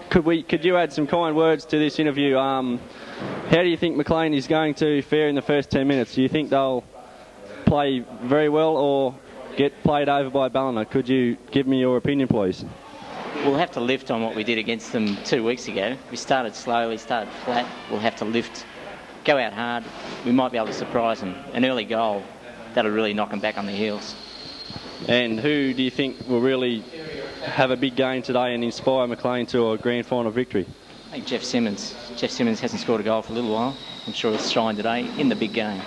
Could you add some kind words to this interview? How do you think Maclean is going to fare in the first 10 minutes? Do you think they'll play very well or get played over by Ballina? Could you give me your opinion, please? We'll have to lift on what we did against them 2 weeks ago. We started slowly, started flat. We'll have to lift, go out hard. We might be able to surprise them. An early goal, that'll really knock them back on their heels. And who do you think will really have a big game today and inspire Maclean to a grand final victory? I think Jeff Simmons. Jeff Simmons hasn't scored a goal for a little while. I'm sure he'll shine today in the big game.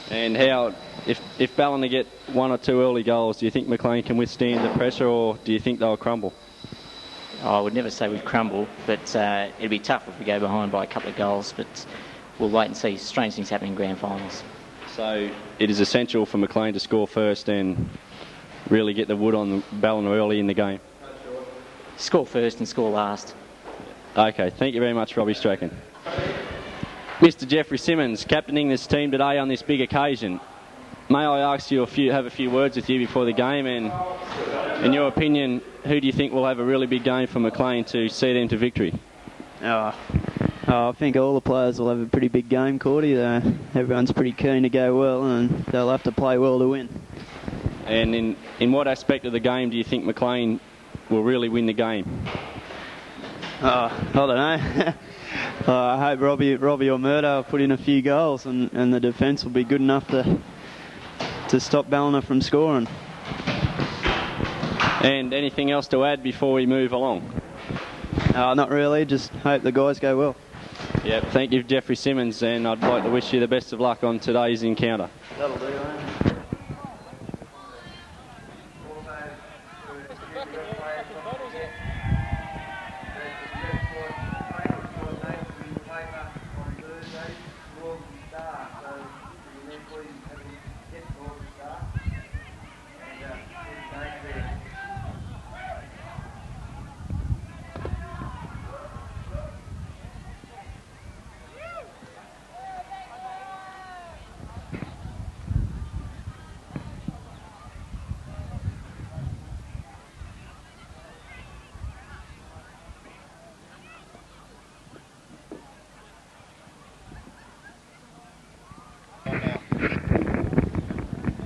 And how, if Ballina get 1 or 2 early goals, do you think Maclean can withstand the pressure, or do you think they'll crumble? I would never say we'd crumble, but it'd be tough if we go behind by a couple of goals, but we'll wait and see. Strange things happen in grand finals. So it is essential for Maclean to score first and really get the wood on Ballina early in the game. Score first and score last. Okay, thank you very much, Robbie Strachan. Mr. Jeffrey Simmons, captaining this team today on this big occasion. May I ask you have a few words with you before the game, and in your opinion, who do you think will have a really big game for Maclean to see them to victory? I think all the players will have a pretty big game, Cordy. Everyone's pretty keen to go well, and they'll have to play well to win. And in what aspect of the game do you think Maclean will really win the game? I don't know. I hope Robbie or Murdo put in a few goals, and the defence will be good enough to stop Ballina from scoring. And anything else to add before we move along? Not really, just hope the guys go well. Yeah, thank you, Jeffrey Simmons, and I'd like to wish you the best of luck on today's encounter. That'll do, mate.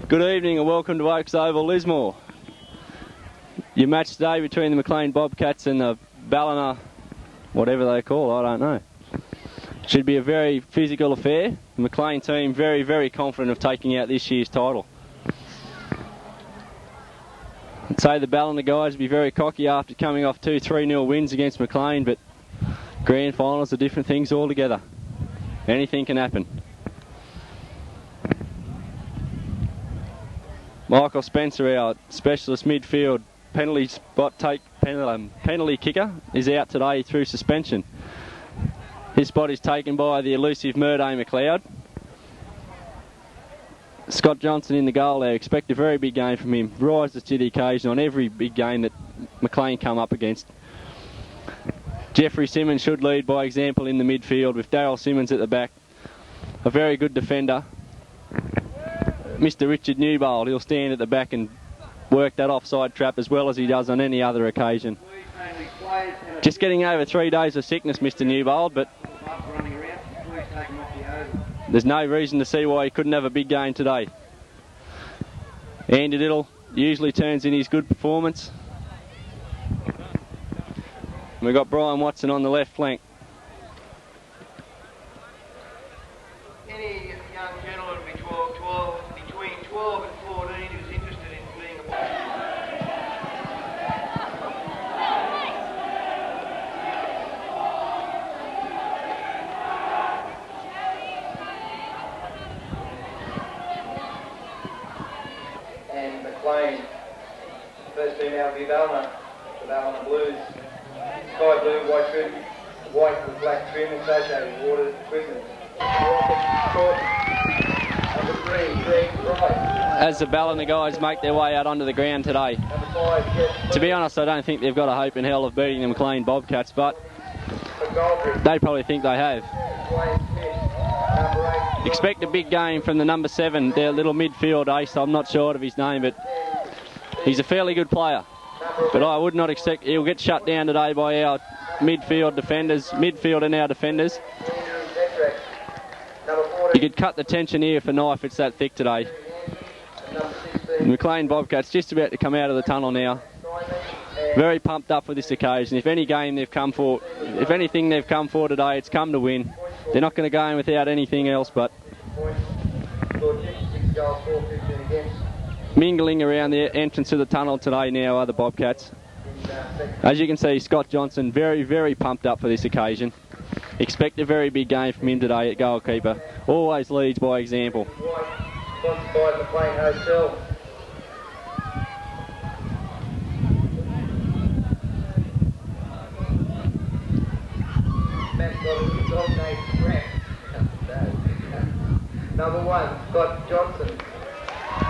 Good evening and welcome to Oaks Oval, Lismore. Your match today between the Maclean Bobcats and the Ballina, whatever they call, I don't know. Should be a very physical affair. The Maclean team very, very confident of taking out this year's title. I'd say the Ballina guys be very cocky after coming off 2 3-0 wins against Maclean, but grand finals are different things altogether. Anything can happen. Michael Spencer, our specialist midfield penalty kicker, is out today through suspension. His spot is taken by the elusive Murday McLeod. Scott Johnson in the goal there. Expect a very big game from him. Rises to the occasion on every big game that Maclean come up against. Jeffrey Simmons should lead by example in the midfield with Daryl Simmons at the back. A very good defender. Mr. Richard Newbold, he'll stand at the back and work that offside trap as well as he does on any other occasion. Just getting over 3 days of sickness, Mr. Newbold, but there's no reason to see why he couldn't have a big game today. Andy Little usually turns in his good performance. We've got Brian Watson on the left flank. Any young gentleman between 12 and 14 who's interested in being a... And Maclean, first team out will be Ballina, the Ballina Blues. Sky blue, white trim, white with black trim associated with water equipment. As the Ballina guys make their way out onto the ground today. To be honest, I don't think they've got a hope in hell of beating the Maclean Bobcats, but they probably think they have. Expect a big game from the number 7, their little midfield ace. I'm not sure of his name, but he's a fairly good player. But I would not expect he'll get shut down today by our midfield and our defenders. You could cut the tension here if a knife, it's that thick today. The McLean Bobcats just about to come out of the tunnel now. Very pumped up for this occasion. If anything they've come for today, it's come to win. They're not going to go in without anything else, but mingling around the entrance to the tunnel today now are the Bobcats. As you can see, Scott Johnson very, very pumped up for this occasion. Expect a very big game from him today at goalkeeper. Always leads by example. Sponsored by McLean Hotel. Number 1, Scott Johnson.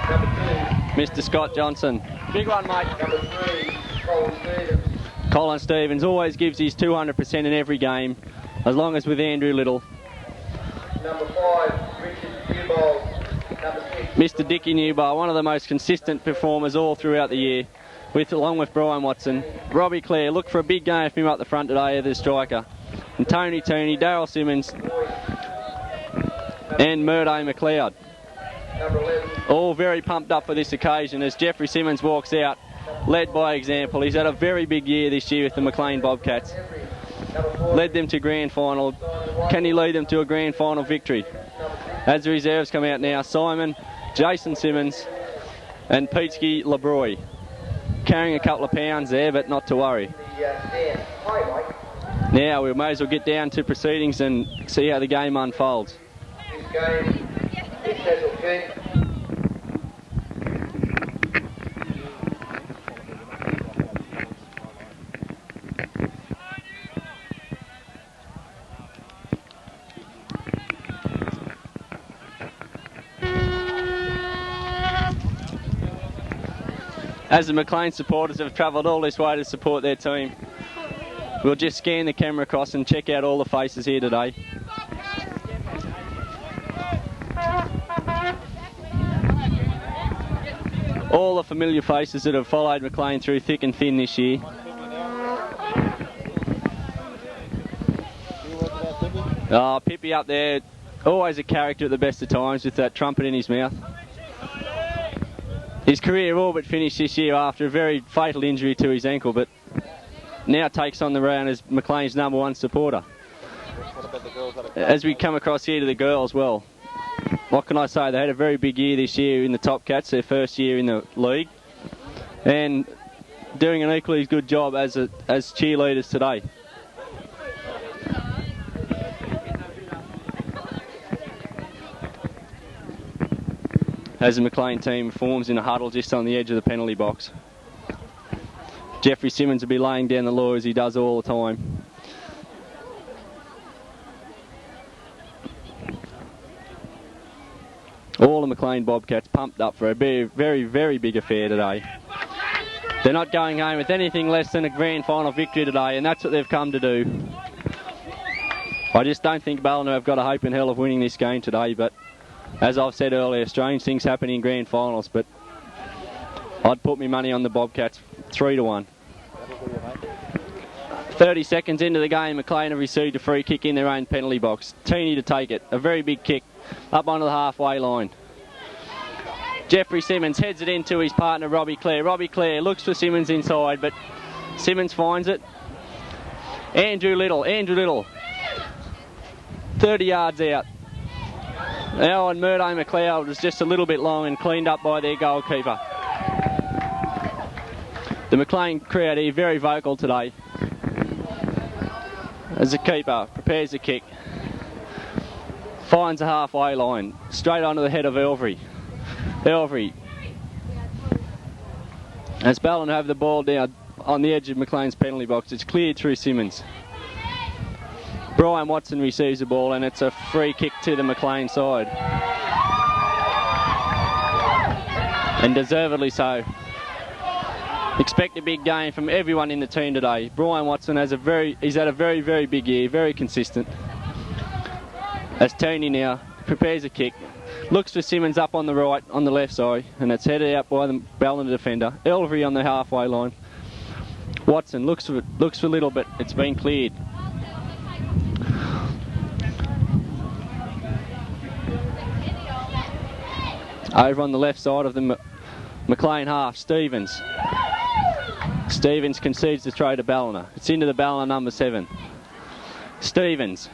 Number 2, Mr. Scott Johnson. Big one, mate. Number 3, Colin Stevens. Colin Stevens always gives his 200% in every game, as long as with Andrew Little. Number 5, Richard Newbold. Number 6, Mr. Dickie Newbar, one of the most consistent performers all throughout the year, along with Brian Watson. Robbie Clare, look for a big game from him up the front today as the striker. And Tony Tooney, Daryl Simmons, and Murday McLeod. number 11, All very pumped up for this occasion as Jeffrey Simmons walks out, led by example. He's had a very big year this year with the McLean Bobcats. number 4, Led them to grand final. Can he lead them to a grand final victory? As the reserves come out now, Simon, Jason Simmons and Peetsky Lebroy. Carrying a couple of pounds there, but not to worry. the stand. Hi, Mike. Now we may as well get down to proceedings and see how the game unfolds. This game is Cecil King. As the McLean supporters have travelled all this way to support their team, we'll just scan the camera across and check out all the faces here today. All the familiar faces that have followed McLean through thick and thin this year. Pippi up there, always a character at the best of times with that trumpet in his mouth. His career all but finished this year after a very fatal injury to his ankle, but now takes on the round as McLean's number 1 supporter. As we come across here to the girls, well, what can I say? They had a very big year this year in the Top Cats, their first year in the league, and doing an equally good job as cheerleaders today. As the McLean team forms in a huddle just on the edge of the penalty box. Jeffrey Simmons will be laying down the law as he does all the time. All the McLean Bobcats pumped up for a very, very, very big affair today. They're not going home with anything less than a grand final victory today, and that's what they've come to do. I just don't think Ballina have got a hope in hell of winning this game today, but as I've said earlier, strange things happen in grand finals, but I'd put my money on the Bobcats 3-1. 30 seconds into the game, McLean have received a free kick in their own penalty box. Teeny to take it. A very big kick up onto the halfway line. Jeffrey Simmons heads it into his partner Robbie Clare. Robbie Clare looks for Simmons inside, but Simmons finds it. Andrew Little. 30 yards out. Now and Murday McLeod was just a little bit long and cleaned up by their goalkeeper. The McLean crowd here very vocal today. As the keeper prepares the kick. Finds the halfway line. Straight onto the head of Elvery. As Ballina have the ball down on the edge of McLean's penalty box, it's cleared through Simmons. Brian Watson receives the ball and it's a free kick to the McLean side. And deservedly so. Expect a big game from everyone in the team today. Brian Watson he's had a very, very big year, very consistent. As Tony now prepares a kick, looks for Simmons up on the right, on the left side, and it's headed out by the Ballina defender. Elvery on the halfway line. Watson looks for a little bit. It's been cleared. Over on the left side of the Maclean half, Stevens. Stevens concedes the throw to Ballina. It's into the Ballina number 7. Stevens